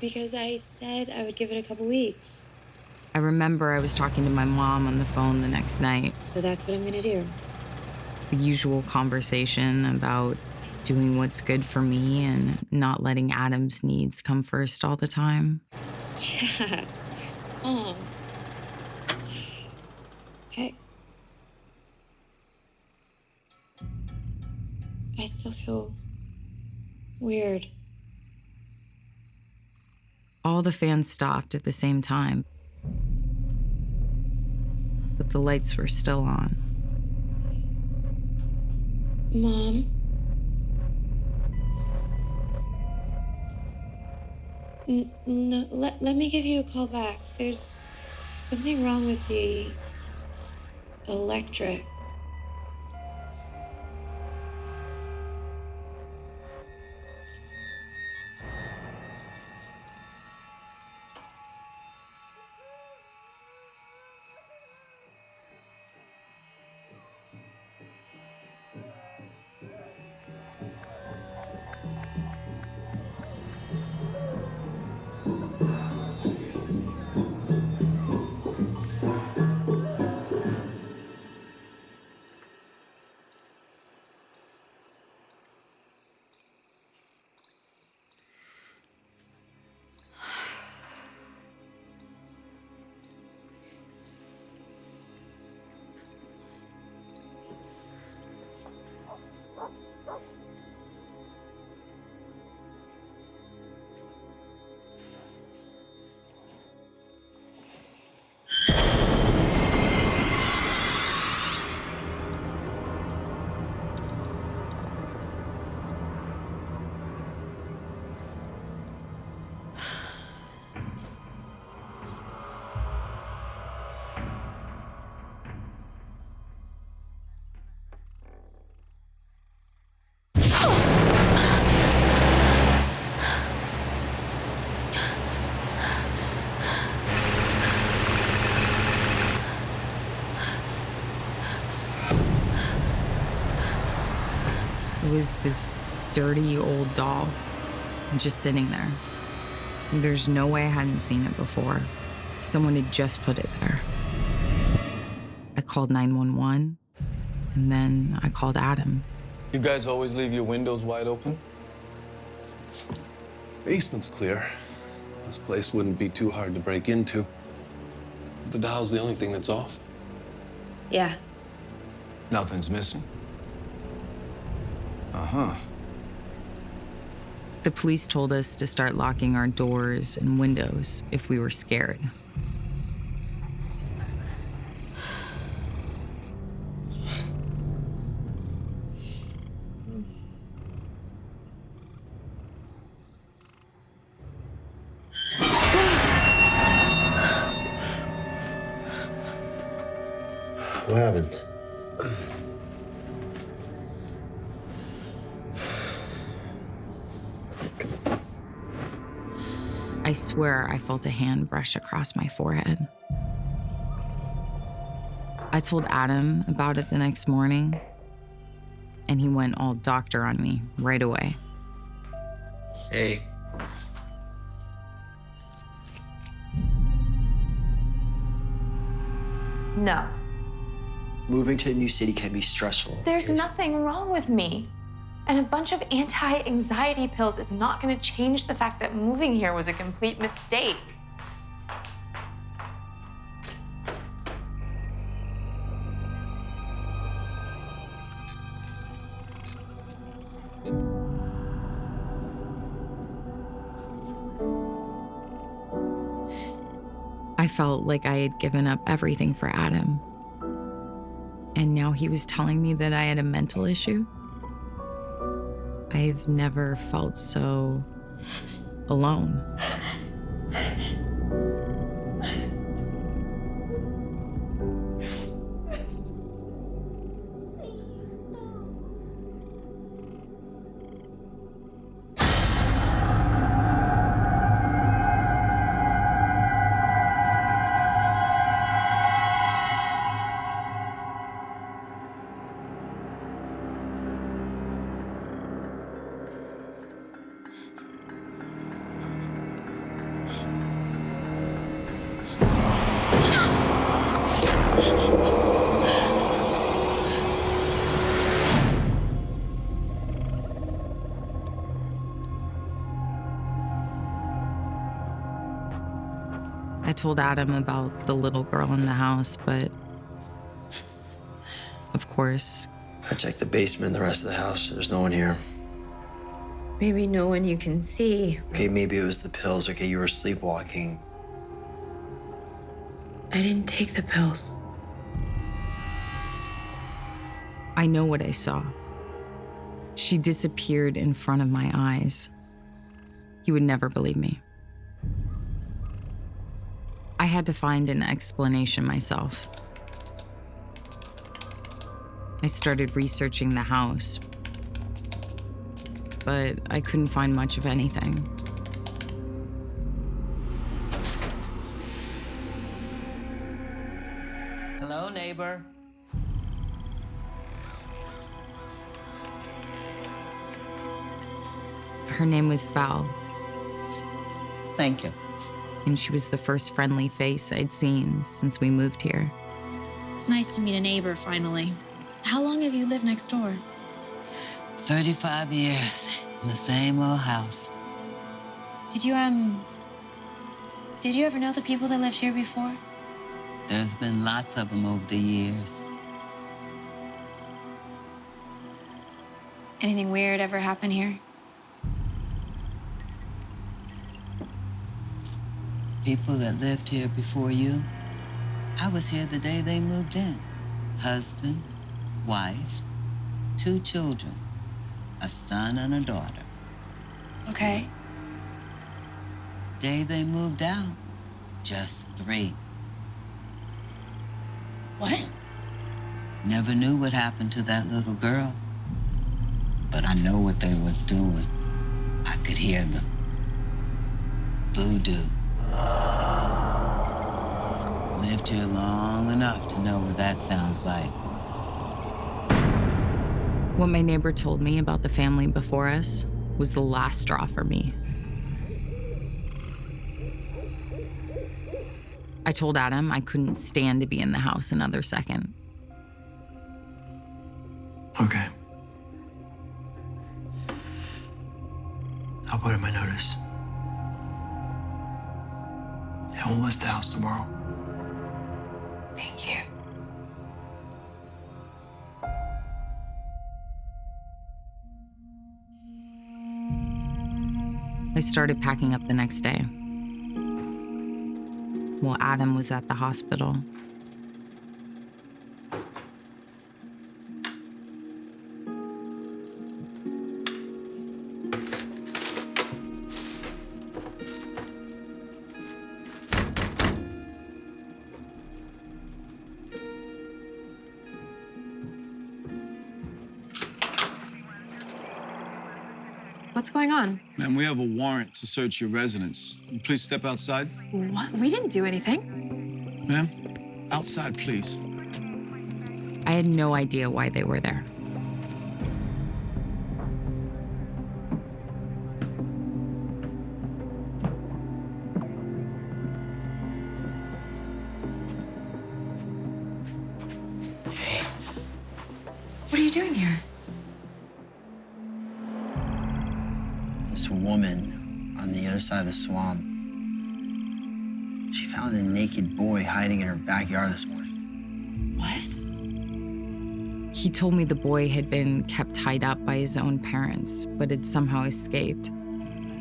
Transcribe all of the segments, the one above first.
Because I said I would give it a couple weeks. I remember I was talking to my mom on the phone the next night. So that's what I'm gonna do. The usual conversation about doing what's good for me and not letting Adam's needs come first all the time. Yeah. Oh. I still feel weird. All the fans stopped at the same time, but the lights were still on. Mom? No, let me give you a call back. There's something wrong with the electric. It was this dirty old doll just sitting there. There's no way I hadn't seen it before. Someone had just put it there. I called 911, and then I called Adam. You guys always leave your windows wide open? Basement's clear. This place wouldn't be too hard to break into. The dial's the only thing that's off. Yeah. Nothing's missing. The police told us to start locking our doors and windows if we were scared. What happened? I swear I felt a hand brush across my forehead. I told Adam about it the next morning, and he went all doctor on me right away. Hey. No. Moving to a new city can be stressful. There's nothing wrong with me. And a bunch of anti-anxiety pills is not gonna change the fact that moving here was a complete mistake. I felt like I had given up everything for Adam. And now he was telling me that I had a mental issue. I've never felt so alone. I told Adam about the little girl in the house, but of course, I checked the basement and the rest of the house. There's no one here. Maybe no one you can see. Okay, maybe it was the pills. Okay, you were sleepwalking. I didn't take the pills. I know what I saw. She disappeared in front of my eyes. You would never believe me. I had to find an explanation myself. I started researching the house, but I couldn't find much of anything. Hello, neighbor. Her name was Belle, Thank you. and she was the first friendly face I'd seen since we moved here. It's nice to meet a neighbor, finally. How long have you lived next door? 35 years in the same old house. Did you ever know the people that lived here before? There's been lots of them over the years. Anything weird ever happen here? People that lived here before you, I was here the day they moved in. Husband, wife, 2 children, a son and a daughter. Okay. Day they moved out, just 3. What? Never knew what happened to that little girl. But I know what they was doing. I could hear them. Voodoo. Lived here long enough to know what that sounds like. What my neighbor told me about the family before us was the last straw for me. I told Adam I couldn't stand to be in the house another second. Okay. I'll put in my notice. I won't list the house tomorrow. Thank you. I started packing up the next day. While Adam was at the hospital. What's going on? Ma'am, we have a warrant to search your residence. Will you please step outside? What? We didn't do anything. Ma'am, outside, please. I had no idea why they were there. What are you doing here? This woman on the other side of the swamp, she found a naked boy hiding in her backyard this morning. What? He told me the boy had been kept tied up by his own parents, but had somehow escaped.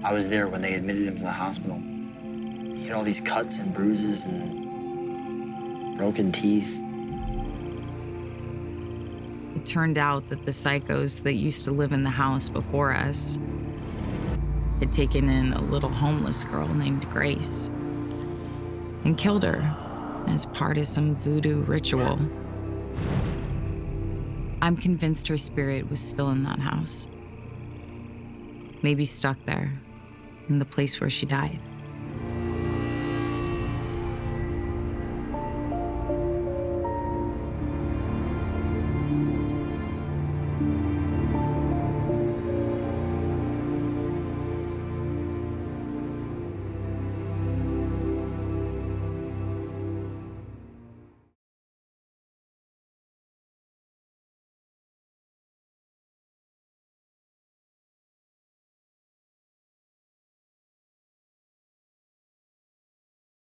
I was there when they admitted him to the hospital. He had all these cuts and bruises and broken teeth. It turned out that the psychos that used to live in the house before us had taken in a little homeless girl named Grace and killed her as part of some voodoo ritual. I'm convinced her spirit was still in that house. Maybe stuck there, in the place where she died.